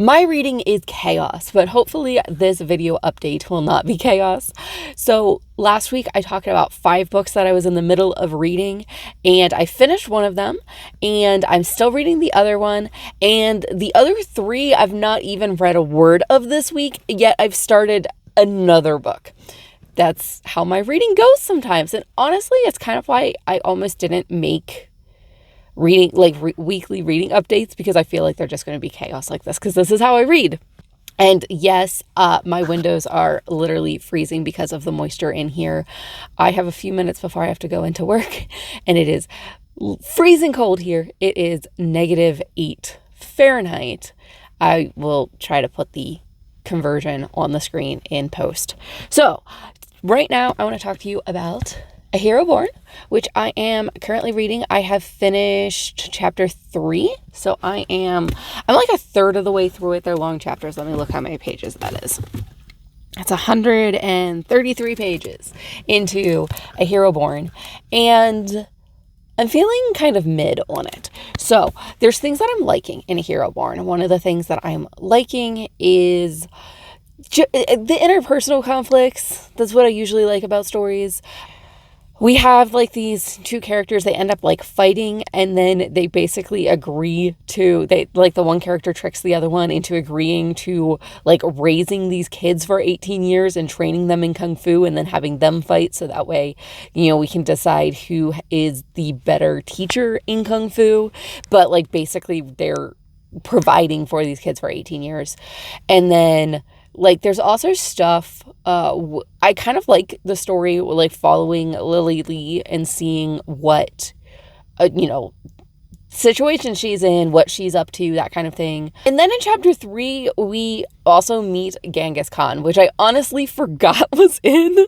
My reading is chaos, but hopefully this video update will not be chaos. So last week I talked about 5 books that I was in the middle of reading, and I finished one of them, and I'm still reading the other one, and the other 3 I've not even read a word of this week, yet I've started another book. That's how my reading goes sometimes, and honestly, it's kind of why I almost didn't make reading weekly reading updates, because I feel like they're just going to be chaos like this, because this is how I read. And yes, my windows are literally freezing because of the moisture in here. I have a few minutes before I have to go into work, and it is freezing cold here. It is -8 Fahrenheit. I will try to put the conversion on the screen in post. So right now I want to talk to you about A Hero Born, which I am currently reading. I have finished chapter 3, so I'm like a third of the way through it. They're long chapters. Let me look how many pages that is. It's 133 pages into A Hero Born, and I'm feeling kind of mid on it. So there's things that I'm liking in A Hero Born. One of the things that I'm liking is the interpersonal conflicts. That's what I usually like about stories. We have like these 2 characters, they end up like fighting, and then they basically agree to, the one character tricks the other one into agreeing to like raising these kids for 18 years and training them in Kung Fu, and then having them fight, so that way, we can decide who is the better teacher in Kung Fu. But like basically they're providing for these kids for 18 years. And then like there's also stuff, I kind of like the story, like following Lily Lee and seeing what, situation she's in, what she's up to, that kind of thing. And then in chapter 3, we also meet Genghis Khan, which I honestly forgot was in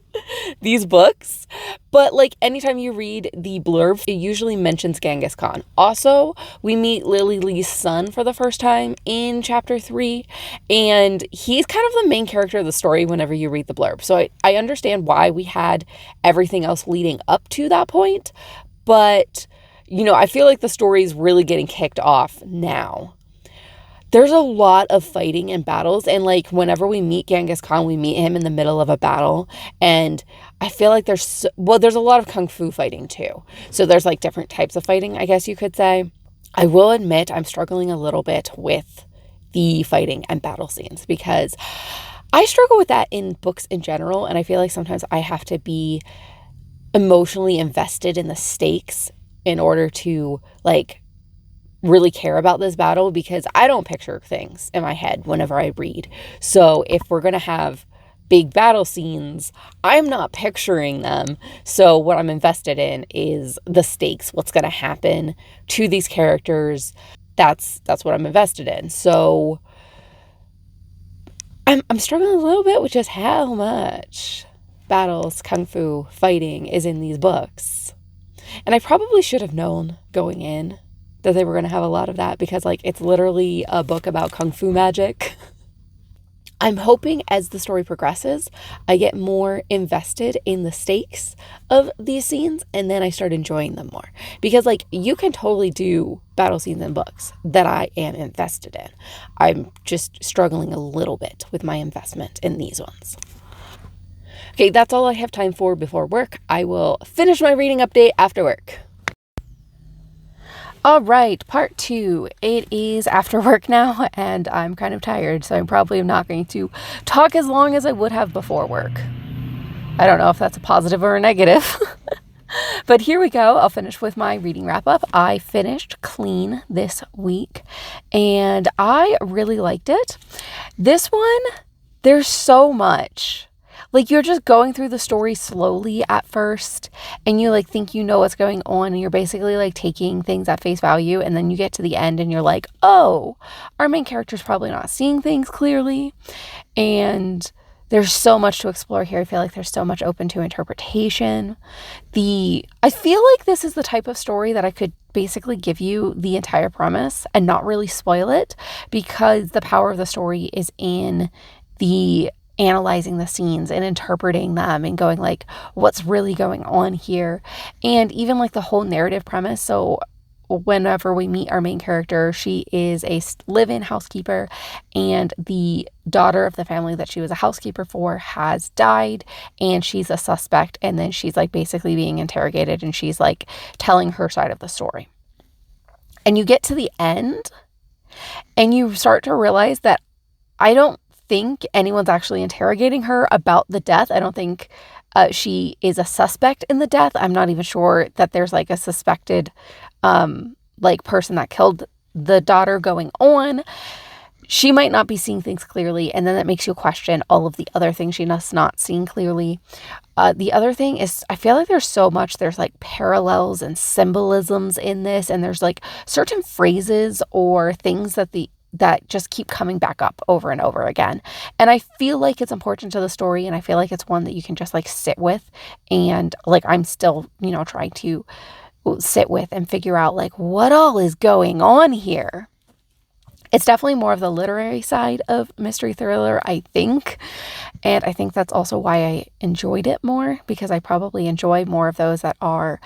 these books. But like anytime you read the blurb, it usually mentions Genghis Khan. Also, we meet Lily Lee's son for the first time in chapter 3, and he's kind of the main character of the story whenever you read the blurb. So I understand why we had everything else leading up to that point, but I feel like the story's really getting kicked off now. There's a lot of fighting and battles, and like whenever we meet Genghis Khan, we meet him in the middle of a battle, and I feel like there's a lot of Kung Fu fighting too. So there's like different types of fighting, I guess you could say. I will admit I'm struggling a little bit with the fighting and battle scenes, because I struggle with that in books in general, and I feel like sometimes I have to be emotionally invested in the stakes in order to like really care about this battle, because I don't picture things in my head whenever I read. So if we're going to have big battle scenes, I'm not picturing them. So what I'm invested in is the stakes, what's going to happen to these characters. That's what I'm invested in. So I'm struggling a little bit with just how much battles, Kung Fu, fighting is in these books. And I probably should have known going in that they were going to have a lot of that, because like it's literally a book about Kung Fu magic. I'm hoping as the story progresses, I get more invested in the stakes of these scenes, and then I start enjoying them more. Because like you can totally do battle scenes in books that I am invested in. I'm just struggling a little bit with my investment in these ones. Okay, that's all I have time for before work. I will finish my reading update after work. All right, part 2. It is after work now, and I'm kind of tired, so I'm probably not going to talk as long as I would have before work. I don't know if that's a positive or a negative. But here we go. I'll finish with my reading wrap up. I finished Clean this week, and I really liked it. This one, there's so much. Like, you're just going through the story slowly at first, and you like think you know what's going on, and you're basically like taking things at face value, and then you get to the end and you're like, oh, our main character's probably not seeing things clearly. And there's so much to explore here. I feel like there's so much open to interpretation. I feel like this is the type of story that I could basically give you the entire premise and not really spoil it, because the power of the story is in the analyzing the scenes and interpreting them and going like, what's really going on here? And even like the whole narrative premise. So whenever we meet our main character, she is a live-in housekeeper, and the daughter of the family that she was a housekeeper for has died, and she's a suspect, and then she's like basically being interrogated, and she's like telling her side of the story. And you get to the end and you start to realize that I don't think anyone's actually interrogating her about the death. I don't think she is a suspect in the death. I'm not even sure that there's like a suspected like person that killed the daughter going on. She might not be seeing things clearly, and then that makes you question all of the other things she does not seeing clearly. The other thing is, I feel like there's like parallels and symbolisms in this, and there's like certain phrases or things that just keep coming back up over and over again. And I feel like it's important to the story, and I feel like it's one that you can just like sit with, and like I'm still, trying to sit with and figure out like what all is going on here. It's definitely more of the literary side of mystery thriller, I think. And I think that's also why I enjoyed it more, because I probably enjoy more of those that are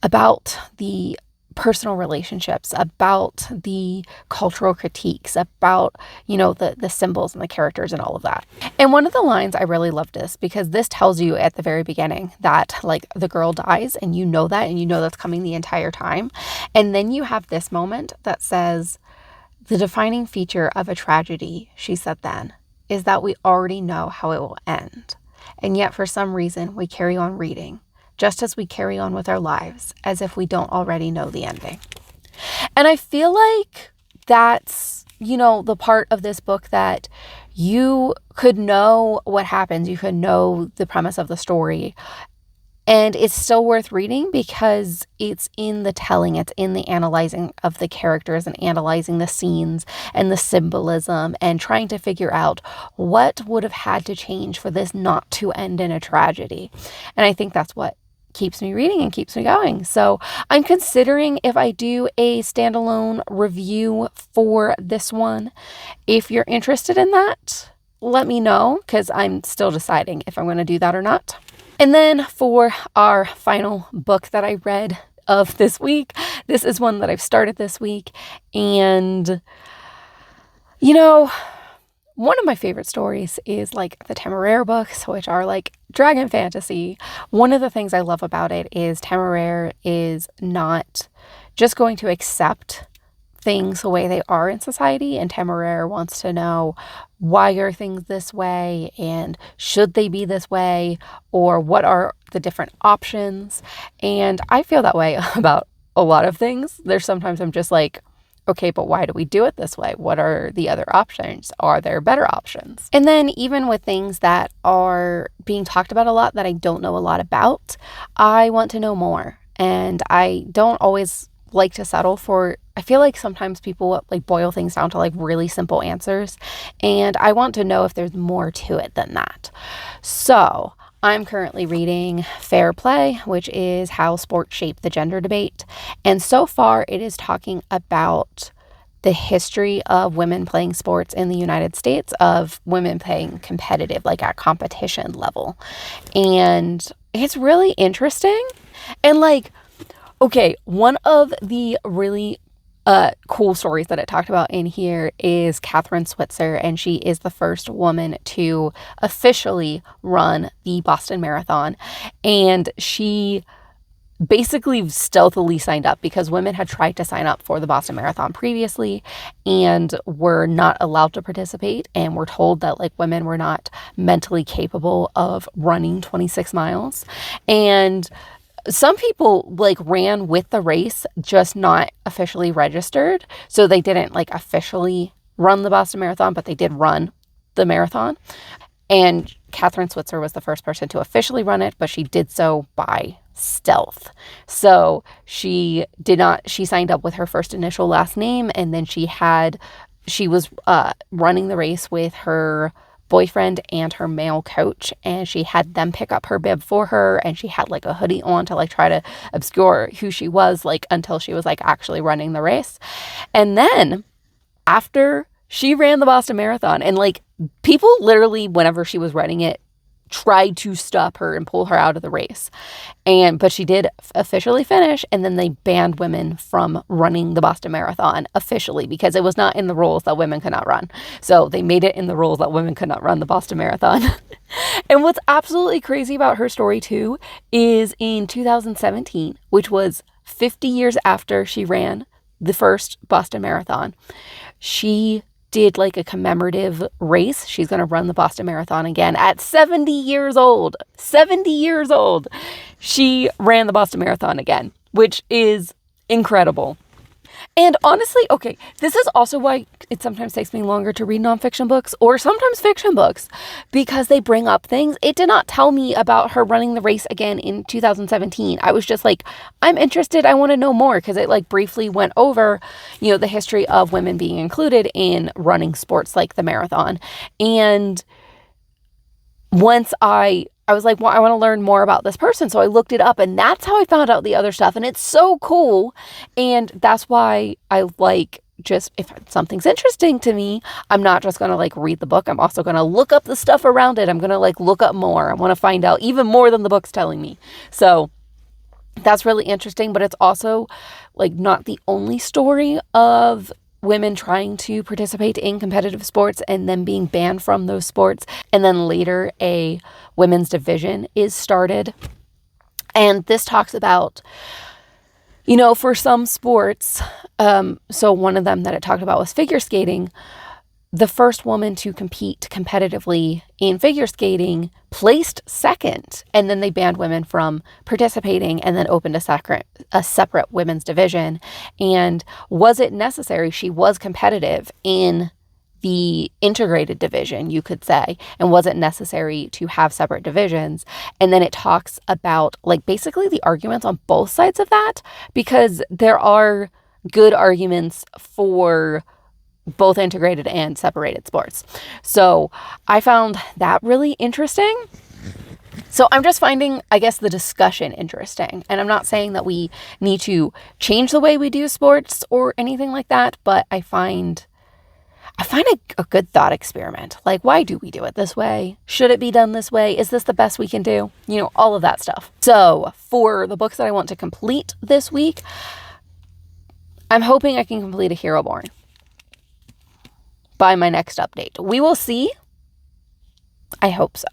about the personal relationships, about the cultural critiques, about, the symbols and the characters and all of that. And one of the lines I really loved this, because this tells you at the very beginning that like the girl dies, and you know that, and you know that's coming the entire time. And then you have this moment that says, "The defining feature of a tragedy," she said then, "is that we already know how it will end. And yet for some reason we carry on reading, just as we carry on with our lives, as if we don't already know the ending." And I feel like that's, the part of this book that you could know what happens. You could know the premise of the story. And it's still worth reading because it's in the telling, it's in the analyzing of the characters and analyzing the scenes and the symbolism and trying to figure out what would have had to change for this not to end in a tragedy. And I think that's what keeps me reading and keeps me going. So I'm considering if I do a standalone review for this one. If you're interested in that, let me know, because I'm still deciding if I'm going to do that or not. And then for our final book that I read of this week, this is one that I've started this week. And, one of my favorite stories is like the Temeraire books, which are like dragon fantasy. One of the things I love about it is Temeraire is not just going to accept things the way they are in society, and Temeraire wants to know, why are things this way, and should they be this way, or what are the different options? And I feel that way about a lot of things. There's sometimes I'm just like, okay, but why do we do it this way? What are the other options? Are there better options? And then even with things that are being talked about a lot that I don't know a lot about, I want to know more. And I don't always like to settle for, I feel like sometimes people like boil things down to like really simple answers, and I want to know if there's more to it than that. So I'm currently reading Fair Play, which is How Sports Shape the Gender Debate. And so far it is talking about the history of women playing sports in the United States, of women playing competitive, like at competition level. And it's really interesting. And like, okay, one of the really cool stories that it talked about in here is Catherine Switzer, and she is the first woman to officially run the Boston Marathon. And she basically stealthily signed up, because women had tried to sign up for the Boston Marathon previously and were not allowed to participate, and were told that like women were not mentally capable of running 26 miles. And some people like ran with the race, just not officially registered. So they didn't like officially run the Boston Marathon, but they did run the marathon. And Catherine Switzer was the first person to officially run it, but she did so by stealth. So she signed up with her first initial last name, and then she was running the race with her boyfriend and her male coach, and she had them pick up her bib for her, and she had like a hoodie on to like try to obscure who she was, like until she was like actually running the race. And then after she ran the Boston Marathon, and like people literally, whenever she was running it, tried to stop her and pull her out of the race. But she did officially finish, and then they banned women from running the Boston Marathon officially because it was not in the rules that women could not run. So they made it in the rules that women could not run the Boston Marathon. And what's absolutely crazy about her story too is in 2017, which was 50 years after she ran the first Boston Marathon, she did like a commemorative race. She's going to run the Boston Marathon again at 70 years old. 70 years old. She ran the Boston Marathon again, which is incredible. And honestly, okay, this is also why it sometimes takes me longer to read nonfiction books or sometimes fiction books, because they bring up things. It did not tell me about her running the race again in 2017. I was just like, I'm interested. I want to know more, because it like briefly went over, the history of women being included in running sports like the marathon. And once I was like, well, I want to learn more about this person. So I looked it up, and that's how I found out the other stuff. And it's so cool. And that's why I like, just if something's interesting to me, I'm not just going to like read the book. I'm also going to look up the stuff around it. I'm going to like look up more. I want to find out even more than the book's telling me. So that's really interesting. But it's also like not the only story of women trying to participate in competitive sports and then being banned from those sports. And then later a women's division is started. And this talks about, for some sports, so one of them that it talked about was figure skating. The first woman to compete competitively in figure skating placed second, and then they banned women from participating and then opened a separate women's division. And was it necessary? She was competitive in the integrated division, you could say, and was it necessary to have separate divisions? And then it talks about like basically the arguments on both sides of that, because there are good arguments for both integrated and separated sports. So I found that really interesting. So I'm just finding, I guess, the discussion interesting. And I'm not saying that we need to change the way we do sports or anything like that, but I find a good thought experiment. Like, why do we do it this way? Should it be done this way? Is this the best we can do? All of that stuff. So for the books that I want to complete this week, I'm hoping I can complete A Hero Born by my next update. We will see. I hope so.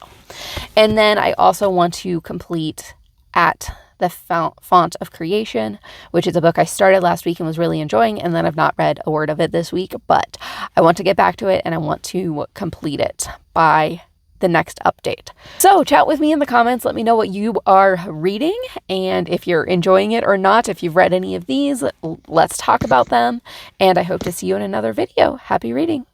And then I also want to complete At the Fount of Creation, which is a book I started last week and was really enjoying, and then I've not read a word of it this week, but I want to get back to it and I want to complete it by the next update. So chat with me in the comments. Let me know what you are reading and if you're enjoying it or not. If you've read any of these, let's talk about them. And I hope to see you in another video. Happy reading.